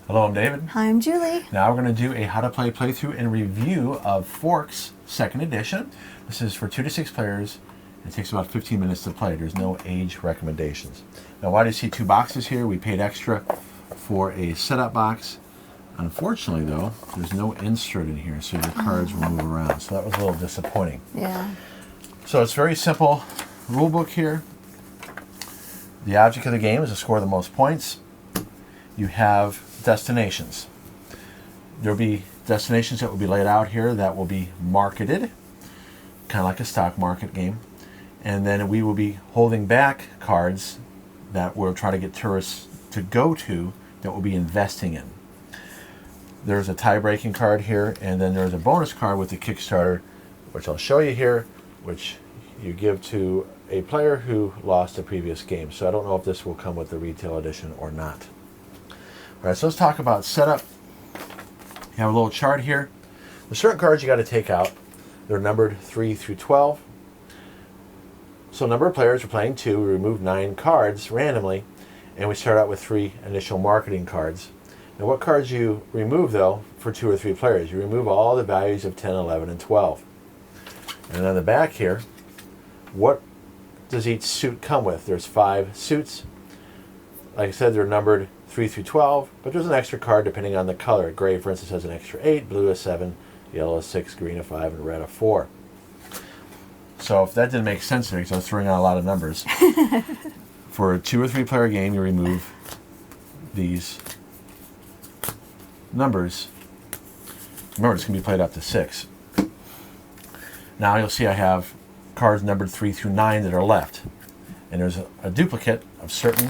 Hello, I'm David. Hi, I'm Julie. Now we're going to do a how to play playthrough and review of Forks 2nd edition. This is for 2 to 6 players. It takes about 15 minutes to play. There's no age recommendations. Now, why do you see 2 boxes here? We paid extra for a setup box. Unfortunately, though, there's no insert in here, so your cards will move around. So that was a little disappointing. Yeah. So it's very simple rule book here. The object of the game is to score the most points. You have destinations. There'll be destinations that will be laid out here that will be marketed, kind of like a stock market game. And then we will be holding back cards that we'll try to get tourists to go to that we'll be investing in. There's a tie-breaking card here, and then there's a bonus card with the Kickstarter, which I'll show you here, which you give to a player who lost a previous game. So I don't know if this will come with the retail edition or not. All right, so let's talk about setup. You have a little chart here. There's certain cards you got to take out. They're numbered 3 through 12. So number of players, we're playing 2. We remove 9 cards randomly, and we start out with 3 initial marketing cards. Now what cards you remove, though, for 2 or 3 players? You remove all the values of 10, 11, and 12. And on the back here, what does each suit come with? There's 5 suits. Like I said, they're numbered 3 through 12, but there's an extra card depending on the color. Gray, for instance, has an extra 8, blue a 7, yellow a 6, green a 5, and red a 4. So if that didn't make sense to me, because I was throwing out a lot of numbers, for a 2 or 3 player game, you remove these numbers. Remember, it's going to be played up to 6. Now you'll see I have cards numbered 3 through 9 that are left. And there's a duplicate of certain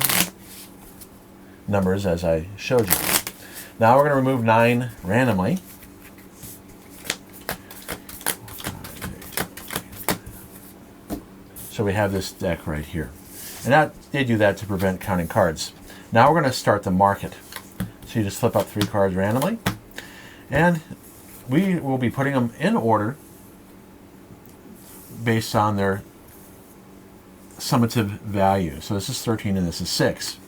numbers as I showed you. Now we're going to remove 9 randomly. So we have this deck right here. And they do that to prevent counting cards. Now we're going to start the market. So you just flip up 3 cards randomly. And we will be putting them in order based on their summative value. So this is 13 and this is 6.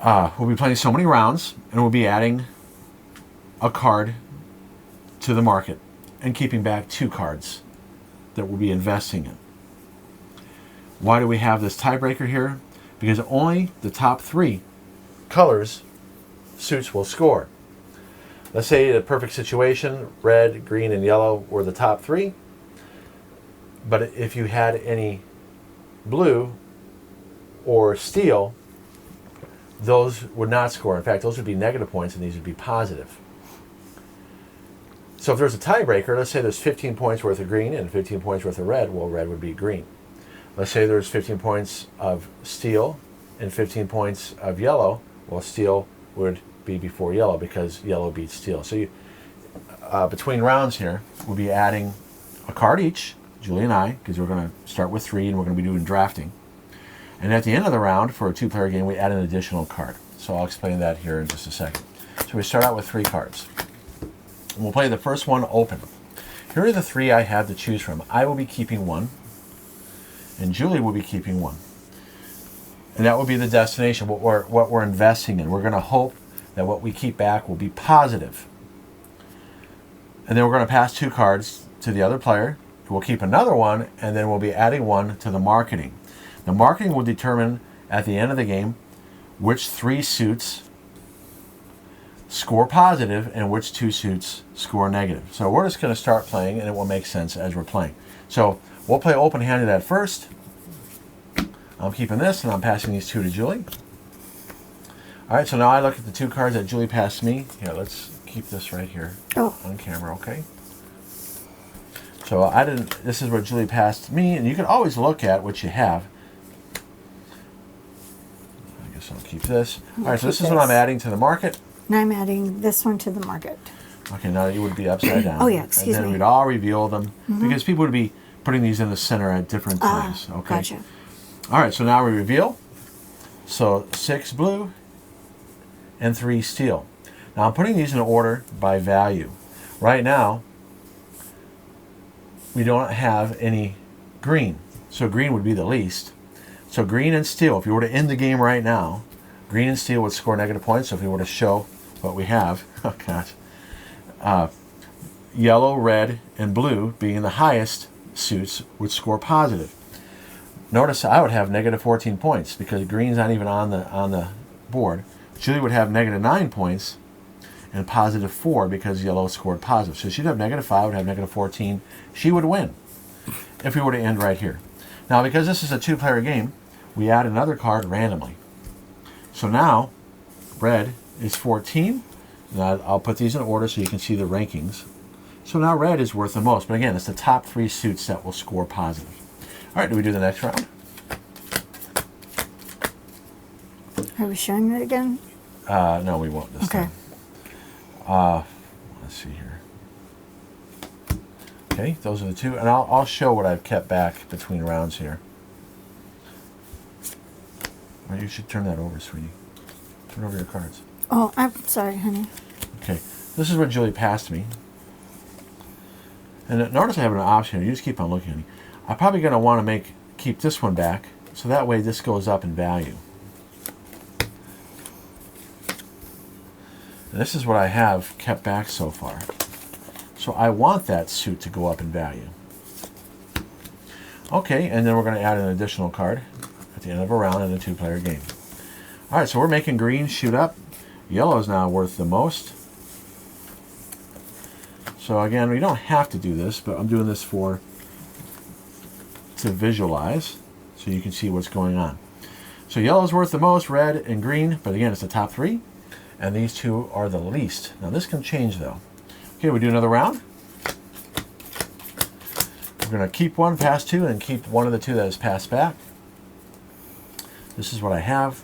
We'll be playing so many rounds, and we'll be adding a card to the market and keeping back 2 cards that we'll be investing in. Why do we have this tiebreaker here? Because only the top 3 colors suits will score. Let's say the perfect situation, red, green, and yellow were the top 3. But if you had any blue or steel, those would not score. In fact, those would be negative points and these would be positive. So if there's a tiebreaker, let's say there's 15 points worth of green and 15 points worth of red, well, red would be green. Let's say there's 15 points of steel and 15 points of yellow, well, steel would be before yellow because yellow beats steel. So between rounds here, we'll be adding a card each, Julie and I, because we're going to start with 3 and we're going to be doing drafting. And at the end of the round, for a 2-player game, we add an additional card. So I'll explain that here in just a second. So we start out with 3 cards. And we'll play the first one open. Here are the 3 I have to choose from. I will be keeping 1, and Julie will be keeping 1. And that will be the destination, what we're investing in. We're going to hope that what we keep back will be positive. And then we're going to pass 2 cards to the other player. We'll keep another one, and then we'll be adding 1 to the marketing. The marketing will determine at the end of the game which 3 suits score positive and which 2 suits score negative. So we're just going to start playing, and it will make sense as we're playing. So we'll play open-handed at first. I'm keeping this, and I'm passing these 2 to Julie. All right, so now I look at the 2 cards that Julie passed me. Here, let's keep this right here on camera, okay? So this is what Julie passed me, and you can always look at what you have. I guess I'll keep this. All right, so this is what I'm adding to the market. And I'm adding this one to the market. Okay, now you would be upside down. Oh, yeah, excuse me. And then we'd all reveal them, because people would be putting these in the center at different times. Okay. Gotcha. All right, so now we reveal. So 6 blue and 3 steel. Now I'm putting these in order by value. Right now, we don't have any green. So green would be the least. So green and steel, if you were to end the game right now, Green and steel would score negative points. So if we were to show what we have, oh gosh, yellow, red, and blue being the highest suits would score positive. Notice I would have negative 14 points because green's not even on the board. Julie would have negative 9 points and positive 4 because yellow scored positive. So she'd have negative 5, would have negative 14. She would win if we were to end right here. Now, because this is a two-player game, we add another card randomly. So now, red is 14. Now, I'll put these in order so you can see the rankings. So now red is worth the most. But again, it's the top 3 suits that will score positive. All right, do we do the next round? Are we showing it again? No, we won't this time. Let's see here. Okay, those are the two. And I'll show what I've kept back between rounds here. Well, you should turn that over, sweetie. Turn over your cards. Oh, I'm sorry, honey. Okay, this is what Julie passed me. And notice I have an option here. You just keep on looking, honey. I'm probably going to want to keep this one back, so that way this goes up in value. And this is what I have kept back so far. So I want that suit to go up in value. Okay, and then we're going to add an additional card at the end of a round in a two-player game. All right, so we're making green shoot up. Yellow is now worth the most. So again, we don't have to do this, but I'm doing this to visualize so you can see what's going on. So yellow is worth the most, red and green, but again, it's the top 3. And these two are the least. Now this can change though. Okay, we do another round. We're going to keep one, pass 2, and keep one of the 2 that is passed back. This is what I have.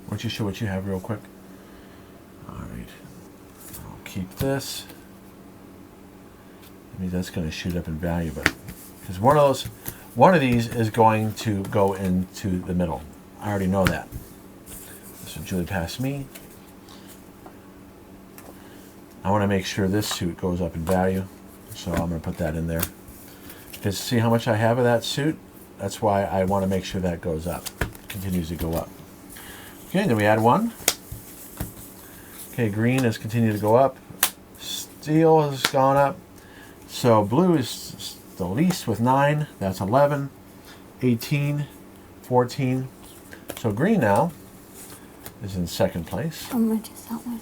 Why don't you show what you have real quick? All right. I'll keep this. I mean, that's going to shoot up in value, but because one of these is going to go into the middle. I already know that. So Julie passed me. I want to make sure this suit goes up in value, so I'm going to put that in there. Because see how much I have of that suit? That's why I want to make sure that goes up, continues to go up. Okay, then we add 1. Okay, green has continued to go up. Steel has gone up. So blue is the least with 9. That's 11, 18, 14. So green now is in second place. How much is that one?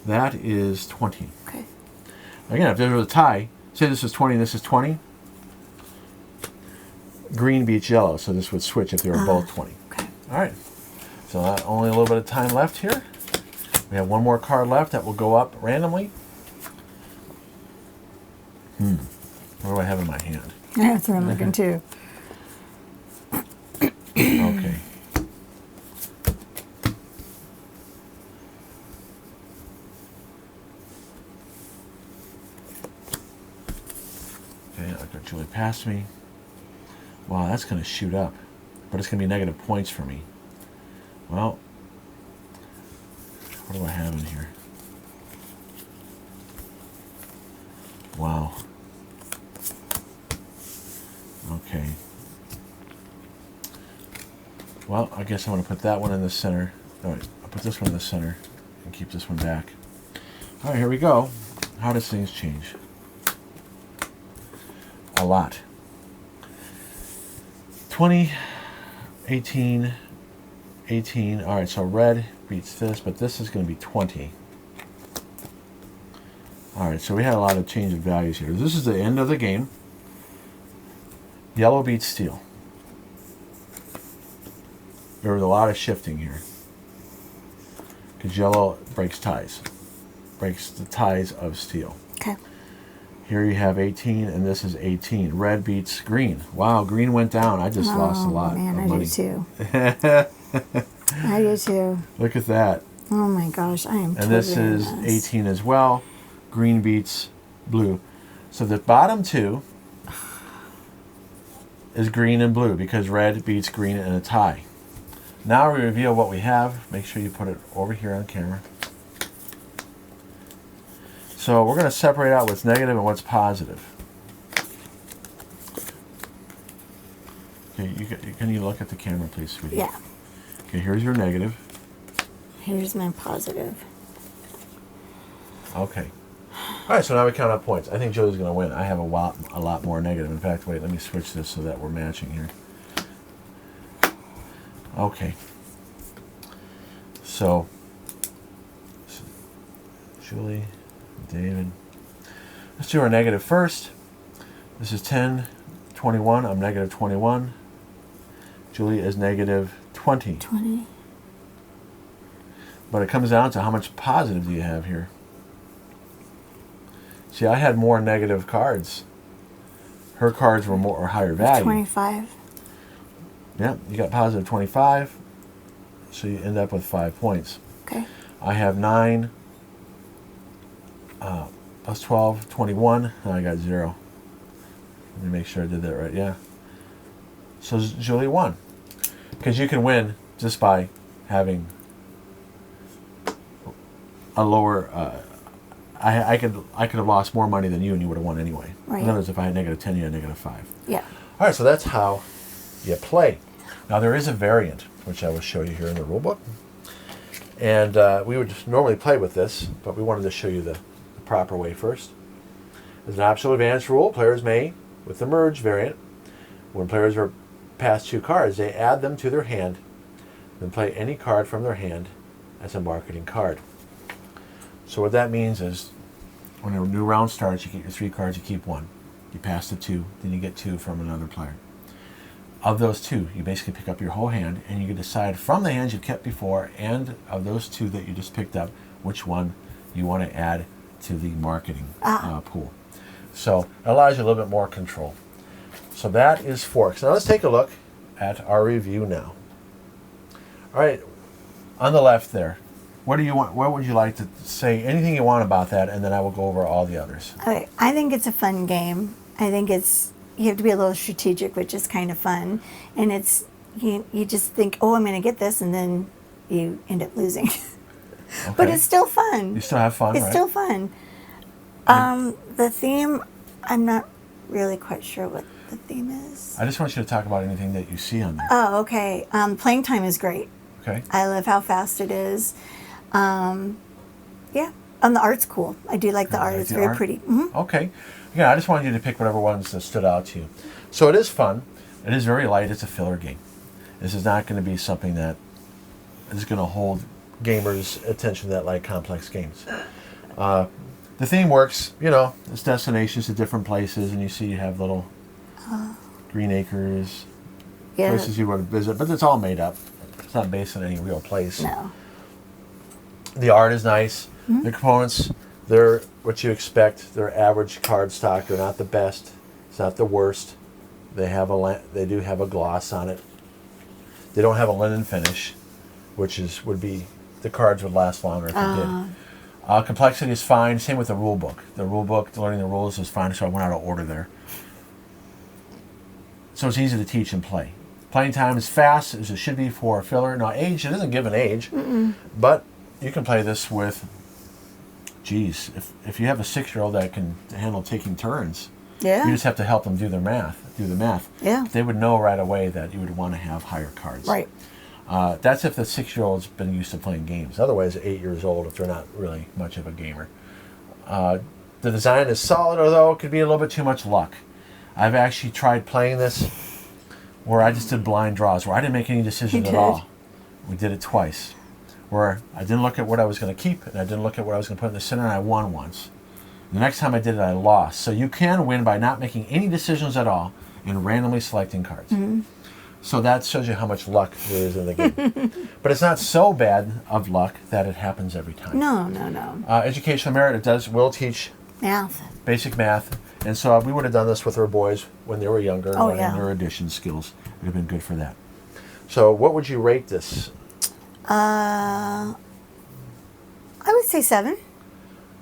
That is 20. Okay. Again, if there was a tie, say this is 20 and this is 20, green beats yellow, so this would switch if they were both 20. Okay. All right. So only a little bit of time left here. We have one more card left that will go up randomly. What do I have in my hand? That's what I'm looking too. Okay. Okay, I've got Julie past me. Wow, that's going to shoot up. But it's going to be negative points for me. Well, what do I have in here? Wow. Okay. Well, I guess I'm going to put that one in the center. No, wait, I'll put this one in the center and keep this one back. All right, here we go. How does things change? A lot. 20, 18, 18. All right, so red beats this, but this is going to be 20. All right, so we had a lot of change of values here. This is the end of the game. Yellow beats steel. There was a lot of shifting here. Because yellow breaks ties. Breaks the ties of steel. Okay. Here you have 18, and this is 18. Red beats green. Wow, green went down. I just lost a lot of money. I do too. I do too. Look at that. Oh my gosh, I am. And this is 18 as well. Green beats blue. So the bottom 2 is green and blue because red beats green in a tie. Now we reveal what we have. Make sure you put it over here on camera. So we're going to separate out what's negative and what's positive. Okay, can you look at the camera, please, sweetie? Yeah. Okay, here's your negative. here's my positive. Okay. All right, so now we count up points. I think Julie's going to win. I have a lot more negative. In fact, wait, let me switch this so that we're matching here. Okay. So, Julie, David. Let's do our negative first. This is 10, 21. I'm negative 21. Julie is negative 20. 20. But it comes down to how much positive do you have here. See, I had more negative cards. Her cards were more or higher value. 25. Yeah, you got positive 25. So you end up with 5 points. Okay. I have 9 plus 12, 21, and I got 0. Let me make sure I did that right. Yeah. So Julie won. Because you can win just by having a lower... I could have lost more money than you, and you would have won anyway. Right. In other words, if I had negative 10, you had negative 5. Yeah. All right, so that's how you play. Now, there is a variant, which I will show you here in the rule book. And we would normally play with this, but we wanted to show you the proper way first. As an optional advanced rule, players may, with the merge variant, when players are passed 2 cards, they add them to their hand, then play any card from their hand as a marketing card. So what that means is, when a new round starts, you get your 3 cards, you keep 1. You pass the 2, then you get 2 from another player. Of those 2, you basically pick up your whole hand, and you can decide from the hands you've kept before, and of those 2 that you just picked up, which one you want to add to the marketing pool. So it allows you a little bit more control. So that is forks. Now let's take a look at our review now. All right, on the left there. What do you want? What would you like to say? Anything you want about that, and then I will go over all the others. Okay. I think it's a fun game. I think you have to be a little strategic, which is kind of fun. And it's you just think, oh, I'm going to get this, and then you end up losing. Okay. But it's still fun. You still have fun, It's right? still fun. The theme, I'm not really quite sure what the theme is. I just want you to talk about anything that you see on there. Oh, okay. Playing time is great. Okay. I love how fast it is. Yeah. And the art's cool. I do like the art. like It's the very art? pretty. Mm-hmm. Okay. Yeah, I just wanted you to pick whatever ones that stood out to you. So it is fun. It is very light. It's a filler game. This is not going to be something that is going to hold gamers' attention that like complex games. The theme works, it's destinations to different places, and you see you have little green acres, Yeah. places you want to visit, but it's all made up. It's not based on any real place. No. The art is nice. The components, they're what you expect. They're average card stock. They're not the best. It's not the worst. They do have a gloss on it. They don't have a linen finish, which would be the cards would last longer if they did. Complexity is fine. Same with the rule book. The rule book, learning the rules is fine. So I went out of order there. So it's easy to teach and play. Playing time is fast, as it should be for a filler. Now, age, it doesn't give an age, but you can play this with, if you have a 6-year-old that can handle taking turns, Yeah. you just have to help them do the math. Yeah. They would know right away that you would want to have higher cards. Right. That's if the 6-year-old's been used to playing games. Otherwise, 8 years old, if they're not really much of a gamer. The design is solid, although it could be a little bit too much luck. I've actually tried playing this where I just did blind draws, where I didn't make any decisions at all. We did it twice. Where I didn't look at what I was going to keep, and I didn't look at what I was going to put in the center, and I won once. The next time I did it, I lost. So you can win by not making any decisions at all and randomly selecting cards. So that shows you how much luck there is in the game. But it's not so bad of luck that it happens every time. No. Educational merit, will teach Math. basic math. And so we would have done this with our boys when they were younger, Oh, learning yeah. their addition skills. It would have been good for that. So what would you rate this? I would say 7.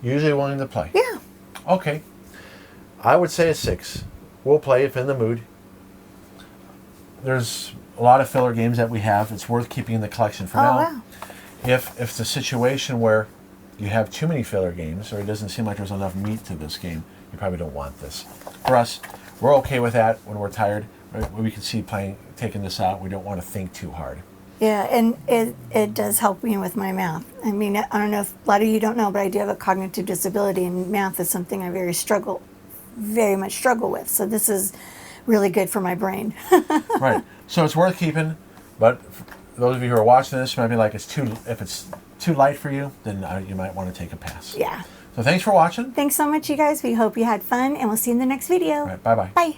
Usually willing to play. Yeah. Okay. I would say a 6. We'll play if in the mood. There's a lot of filler games that we have. It's worth keeping in the collection for now. Wow. If it's a situation where you have too many filler games, or it doesn't seem like there's enough meat to this game, you probably don't want this. For us, we're okay with that when we're tired. Right? We can see taking this out. We don't want to think too hard. Yeah, and it does help me with my math. I mean, I don't know if a lot of you don't know, but I do have a cognitive disability, and math is something I very much struggle with. So this is really good for my brain. Right. So it's worth keeping, but for those of you who are watching this, you might be like, if it's too light for you, then you might want to take a pass. Yeah. So thanks for watching. Thanks so much, you guys. We hope you had fun, and we'll see you in the next video. All right, bye-bye. Bye.